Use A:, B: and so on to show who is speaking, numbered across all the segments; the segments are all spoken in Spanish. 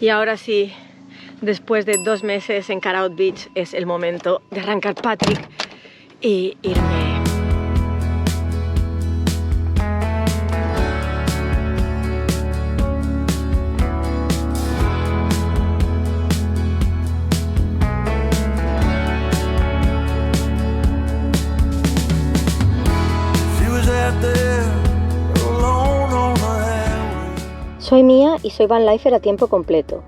A: Y ahora sí, después de 2 meses en Cut Out Beach, es el momento de arrancar Patrick y irme. Soy Mía y soy van lifer a tiempo completo.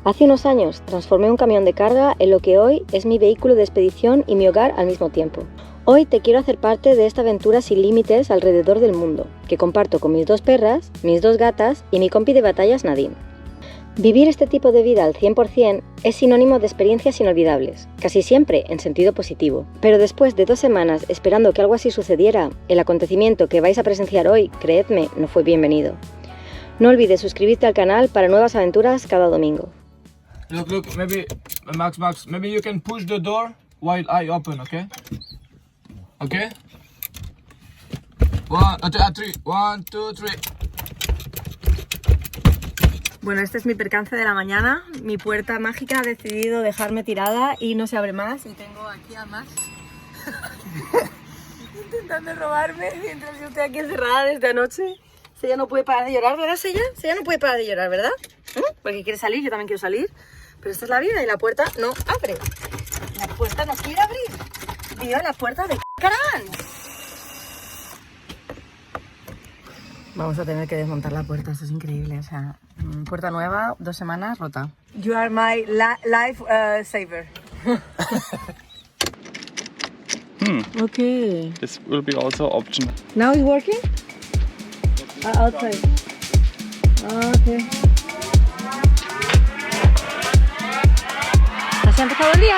A: Hace unos años transformé un camión de carga en lo que hoy es mi vehículo de expedición y mi hogar al mismo tiempo. Hoy te quiero hacer parte de esta aventura sin límites alrededor del mundo, que comparto con mis 2 perras, mis 2 gatas y mi compi de batallas Nadine. Vivir este tipo de vida al 100% es sinónimo de experiencias inolvidables, casi siempre en sentido positivo. Pero después de 2 semanas esperando que algo así sucediera, el acontecimiento que vais a presenciar hoy, creedme, no fue bienvenido. No olvides suscribirte al canal para nuevas aventuras cada domingo.
B: Look, maybe, Max, maybe you can push the door while I open, okay? Okay? 1, 3, 1, 2, 3.
A: Bueno, este es mi percance de la mañana. Mi puerta mágica ha decidido dejarme tirada y no se abre más. Y tengo aquí a Max intentando robarme mientras yo estoy aquí encerrada desde anoche. Sella no puede parar de llorar, ¿verdad, Sella? Sella no puede parar de llorar, ¿verdad? Porque quiere salir, yo también quiero salir. Pero esta es la vida y la puerta no abre. La puerta no quiere abrir. Tío, la puerta de carán. Vamos a tener que desmontar la puerta, esto es increíble. O sea, puerta nueva, 2 semanas, rota. You are my life saver. Okay.
C: This will be also optional.
A: Now it's working? Outside. Okay. ¿Así ha empezado el día?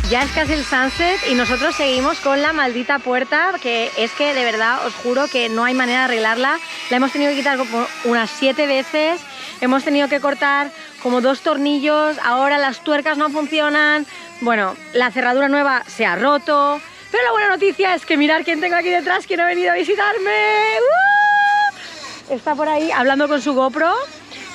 A: Ya es casi el sunset y nosotros seguimos con la maldita puerta, que es que de verdad os juro que no hay manera de arreglarla. La hemos tenido que quitar como unas 7 veces, hemos tenido que cortar como 2 tornillos, ahora las tuercas no funcionan, bueno, la cerradura nueva se ha roto, pero la buena noticia es que mirad quién tengo aquí detrás, quién ha venido a visitarme. Está por ahí hablando con su GoPro,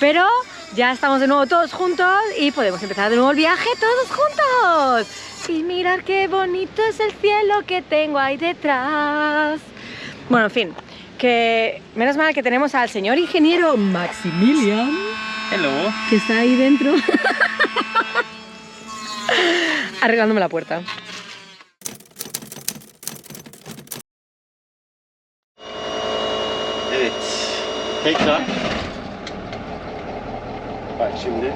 A: pero ya estamos de nuevo todos juntos y podemos empezar de nuevo el viaje todos juntos. Y mirar qué bonito es el cielo que tengo ahí detrás. Bueno, en fin, que menos mal que tenemos al señor ingeniero Maximilian.
C: Hello.
A: Que está ahí dentro arreglándome la puerta.
D: Evet. Tekrar. Bak şimdi.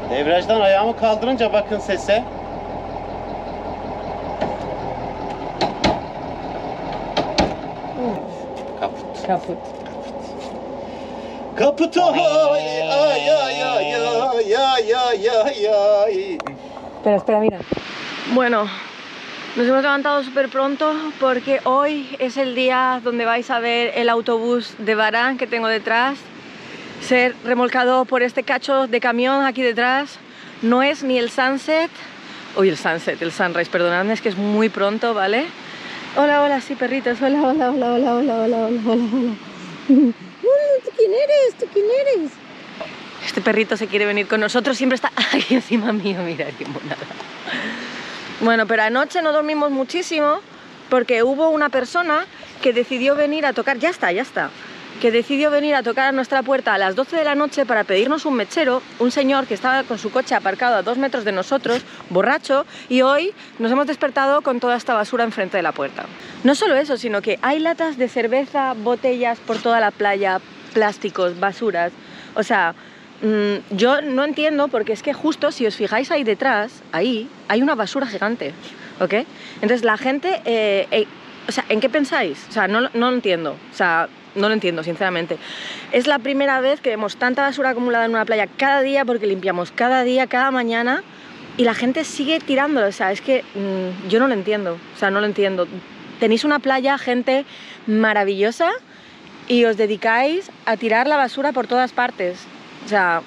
D: Devrajdan ayağımı kaldırınca bakın sese. Kaput.
A: Kaput.
D: Kaputu ay ay ay ay ay ay ay ay.
A: Espera, mira. Bueno, nos hemos levantado súper pronto porque hoy es el día donde vais a ver el autobús de Varán que tengo detrás ser remolcado por este cacho de camión aquí detrás. No es ni el sunset, el sunrise, perdonadme, es que es muy pronto, ¿vale? Hola, sí, perritos, hola. ¿Tú quién eres? Este perrito se quiere venir con nosotros, siempre está aquí encima mío, mira qué monada. Bueno, pero anoche no dormimos muchísimo porque hubo una persona que decidió venir a tocar, ya está, que decidió venir a tocar a nuestra puerta a las 12 de la noche para pedirnos un mechero, un señor que estaba con su coche aparcado a 2 metros de nosotros, borracho, y hoy nos hemos despertado con toda esta basura enfrente de la puerta. No solo eso, sino que hay latas de cerveza, botellas por toda la playa, plásticos, basuras, o sea, yo no entiendo porque es que justo si os fijáis ahí detrás, ahí hay una basura gigante, ¿ok? Entonces la gente, o sea, ¿en qué pensáis? O sea, no lo entiendo, o sea, no lo entiendo, sinceramente. Es la primera vez que vemos tanta basura acumulada en una playa cada día, porque limpiamos cada día, cada mañana, y la gente sigue tirándolo. O sea, es que yo no lo entiendo, o sea, no lo entiendo. Tenéis una playa, gente maravillosa, y os dedicáis a tirar la basura por todas partes. O sea...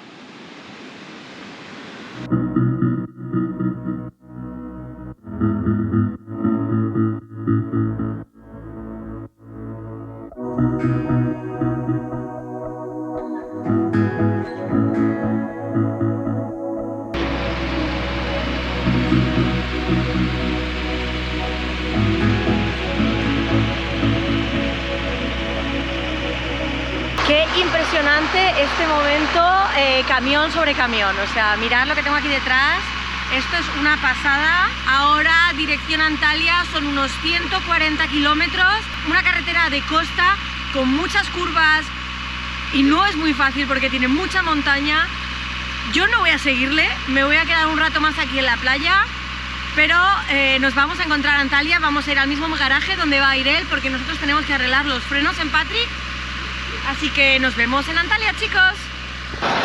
A: Qué impresionante este momento, camión sobre camión. O sea, mirad lo que tengo aquí detrás. Esto es una pasada. Ahora dirección Antalya, son unos 140 kilómetros. Una carretera de costa con muchas curvas y no es muy fácil porque tiene mucha montaña. Yo no voy a seguirle, me voy a quedar un rato más aquí en la playa. Pero nos vamos a encontrar a Antalya, vamos a ir al mismo garaje donde va a ir él, porque nosotros tenemos que arreglar los frenos en Patrick. Así que nos vemos en Antalya, chicos.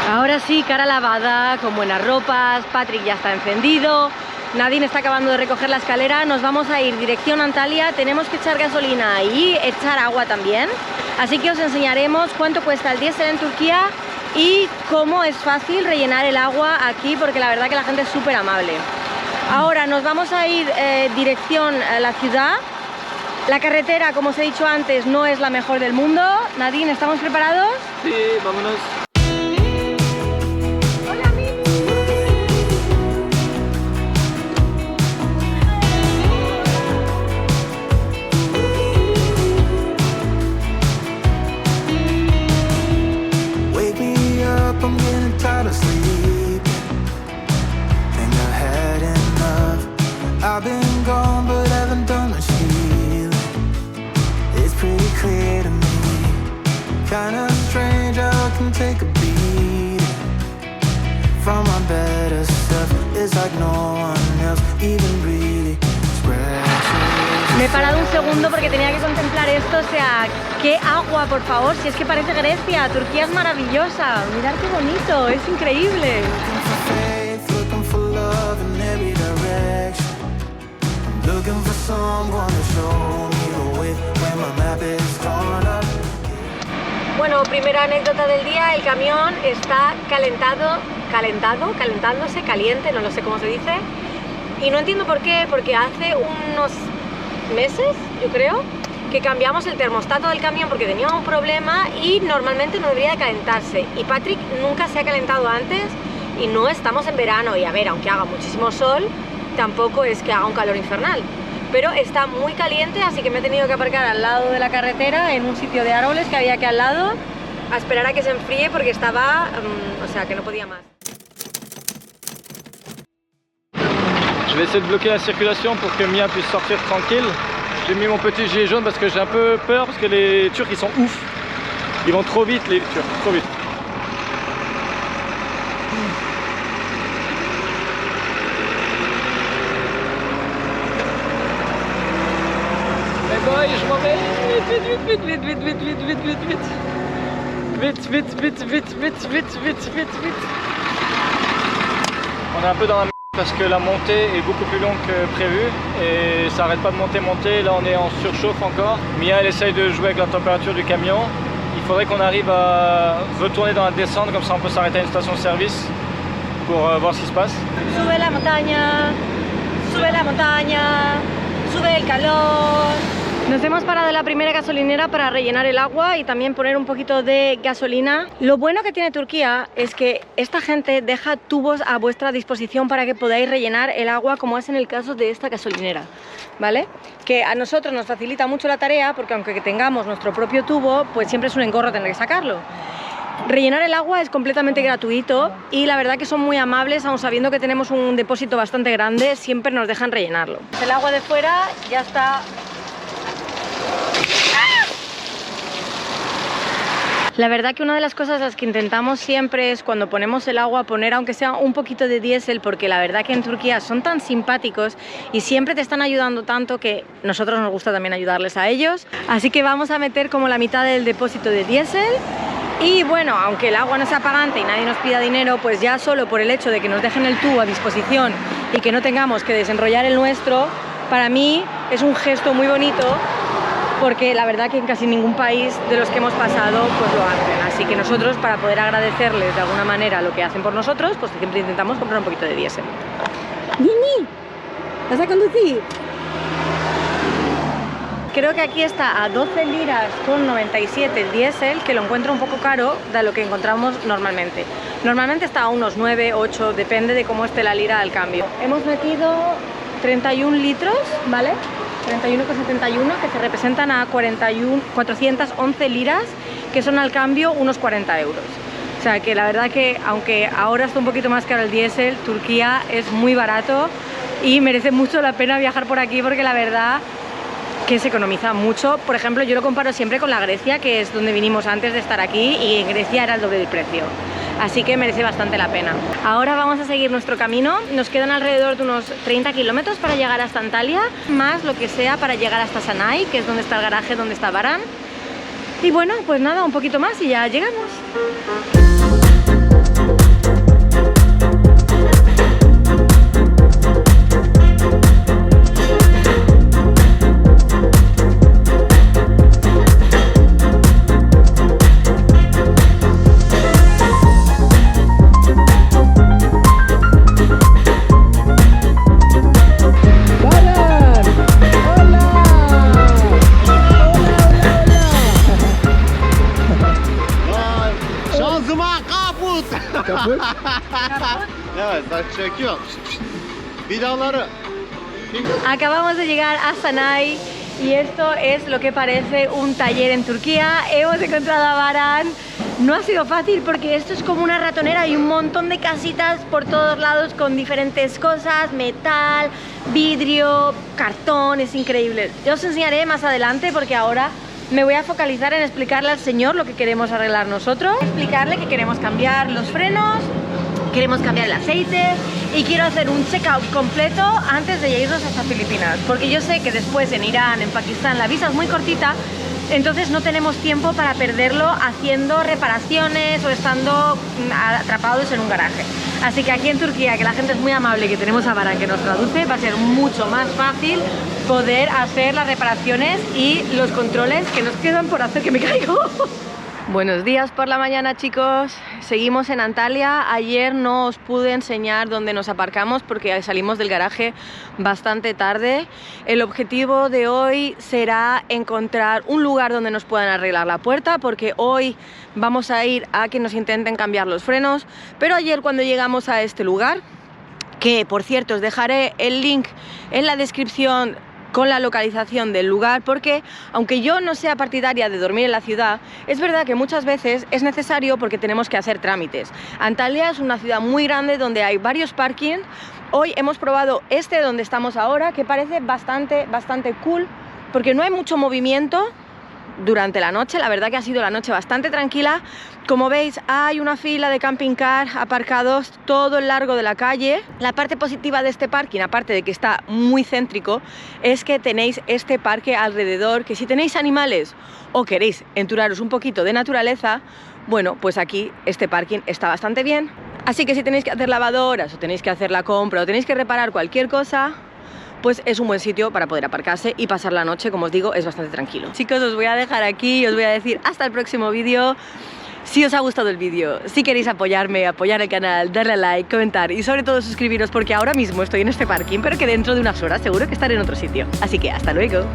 A: Ahora sí, cara lavada, con buenas ropas, Patrick ya está encendido, Nadine está acabando de recoger la escalera, nos vamos a ir dirección Antalya, tenemos que echar gasolina y echar agua también. Así que os enseñaremos cuánto cuesta el diésel en Turquía y cómo es fácil rellenar el agua aquí, porque la verdad que la gente es súper amable. Ahora nos vamos a ir dirección a la ciudad. La carretera, como os he dicho antes, no es la mejor del mundo. Nadine, ¿estamos preparados?
B: Sí, vámonos.
A: ¡Hola, Mimi!
E: Wake me up, I'm getting tired of sleep. Think I had enough. I've been gone, but haven't done much healing. It's pretty clear to me. Kinda strange how I can take a beat from my better self. It's like no one else even really scratches.
A: Me he parado un segundo porque tenía que contemplar esto. O sea, qué agua, por favor. Si es que parece Grecia. Turquía es maravillosa. Mirad qué bonito, es increíble.
E: Looking for faith, looking for love in every direction. I'm looking for someone to show me the way when my map is torn up.
A: Bueno, primera anécdota del día, el camión está calentándose, caliente, no lo sé cómo se dice. Y no entiendo por qué, porque hace unos meses, yo creo, que cambiamos el termostato del camión porque tenía un problema y normalmente no debería de calentarse. Y Patrick nunca se ha calentado antes y no estamos en verano. Y a ver, aunque haga muchísimo sol, tampoco es que haga un calor infernal. Pero está muy caliente, así que me he tenido que aparcar al lado de la carretera, en un sitio de árboles que había aquí al lado, a esperar a que se enfríe porque estaba, o sea, que no podía más.
C: Je vais essayer de bloquer la circulation pour que Mia puisse sortir tranquille. J'ai mis mon petit gilet jaune parce que j'ai un peu peur parce que les Turcs ils sont ouf. Ils vont trop vite les Turcs, trop vite. Mais boy, je m'en vais. Vite. On est un peu dans la merde parce que la montée est beaucoup plus longue que prévu et ça arrête pas de monter. Là on est en surchauffe encore. Mia elle essaye de jouer avec la température du camion. Il faudrait qu'on arrive à retourner dans la descente, comme ça on peut s'arrêter à une station de service pour voir ce qui se passe.
A: Sube la montaña, sube el calor. Nos hemos parado en la primera gasolinera para rellenar el agua y también poner un poquito de gasolina. Lo bueno que tiene Turquía es que esta gente deja tubos a vuestra disposición para que podáis rellenar el agua, como es en el caso de esta gasolinera, ¿vale? Que a nosotros nos facilita mucho la tarea porque aunque tengamos nuestro propio tubo, pues siempre es un engorro tener que sacarlo. Rellenar el agua es completamente gratuito y la verdad que son muy amables, aun sabiendo que tenemos un depósito bastante grande, siempre nos dejan rellenarlo. El agua de fuera ya está... La verdad que una de las cosas las que intentamos siempre es cuando ponemos el agua poner aunque sea un poquito de diésel, porque la verdad que en Turquía son tan simpáticos y siempre te están ayudando tanto que nosotros nos gusta también ayudarles a ellos. Así que vamos a meter como la mitad del depósito de diésel. Y bueno, aunque el agua no sea pagante y nadie nos pida dinero, pues ya solo por el hecho de que nos dejen el tubo a disposición y que no tengamos que desenrollar el nuestro, para mí es un gesto muy bonito, porque la verdad que en casi ningún país de los que hemos pasado pues lo hacen. Así que nosotros, para poder agradecerles de alguna manera lo que hacen por nosotros, pues siempre intentamos comprar un poquito de diésel. ¡Nini! ¿Vas a conducir? Creo que aquí está a 12 liras con 97 el diésel, que lo encuentro un poco caro de lo que encontramos normalmente. Normalmente está a unos 9, 8, depende de cómo esté la lira al cambio. Hemos metido 31 litros, ¿vale? 31,71, que se representan a 411 liras, que son al cambio unos 40 euros. O sea que la verdad que aunque ahora está un poquito más caro el diésel, Turquía es muy barato y merece mucho la pena viajar por aquí, porque la verdad que se economiza mucho. Por ejemplo, yo lo comparo siempre con la Grecia, que es donde vinimos antes de estar aquí, y en Grecia era el doble del precio. Así que merece bastante la pena. Ahora vamos a seguir nuestro camino. Nos quedan alrededor de unos 30 kilómetros para llegar hasta Antalya, más lo que sea para llegar hasta Sanay, que es donde está el garaje, donde está Baran. Y bueno, pues nada, un poquito más y ya llegamos.
D: Evet, bak çekiyor. Vidaları.
A: Acabamos de llegar a Sanay y esto es lo que parece un taller en Turquía. Hemos encontrado a Baran. No ha sido fácil porque esto es como una ratonera y un montón de casitas por todos lados con diferentes cosas, metal, vidrio, cartón, es increíble. Yo os enseñaré más adelante porque ahora me voy a focalizar en explicarle al señor lo que queremos arreglar nosotros, explicarle que queremos cambiar los frenos, queremos cambiar el aceite y quiero hacer un checkout completo antes de irnos hasta Filipinas, porque yo sé que después en Irán, en Pakistán, la visa es muy cortita, entonces no tenemos tiempo para perderlo haciendo reparaciones o estando atrapados en un garaje. Así que aquí en Turquía, que la gente es muy amable y que tenemos a Baran que nos traduce, va a ser mucho más fácil poder hacer las reparaciones y los controles que nos quedan por hacer, que me caigo. Buenos días por la mañana, chicos. Seguimos en Antalya. Ayer no os pude enseñar dónde nos aparcamos porque salimos del garaje bastante tarde. El objetivo de hoy será encontrar un lugar donde nos puedan arreglar la puerta, porque hoy vamos a ir a que nos intenten cambiar los frenos. Pero ayer, cuando llegamos a este lugar, que por cierto os dejaré el link en la descripción con la localización del lugar, porque aunque yo no sea partidaria de dormir en la ciudad, es verdad que muchas veces es necesario porque tenemos que hacer trámites. Antalya es una ciudad muy grande donde hay varios parkings. Hoy hemos probado este donde estamos ahora, que parece bastante cool, porque no hay mucho movimiento durante la noche. La verdad que ha sido la noche bastante tranquila. Como veis, hay una fila de camping car aparcados todo el largo de la calle. La parte positiva de este parking, aparte de que está muy céntrico, es que tenéis este parque alrededor, que si tenéis animales o queréis enturaros un poquito de naturaleza, bueno, pues aquí este parking está bastante bien. Así que si tenéis que hacer lavadoras o tenéis que hacer la compra o tenéis que reparar cualquier cosa, pues es un buen sitio para poder aparcarse y pasar la noche. Como os digo, es bastante tranquilo. Chicos, os voy a dejar aquí y os voy a decir hasta el próximo vídeo. Si os ha gustado el vídeo, si queréis apoyarme, apoyar el canal, darle a like, comentar y sobre todo suscribiros, porque ahora mismo estoy en este parking, pero que dentro de unas horas seguro que estaré en otro sitio. Así que hasta luego.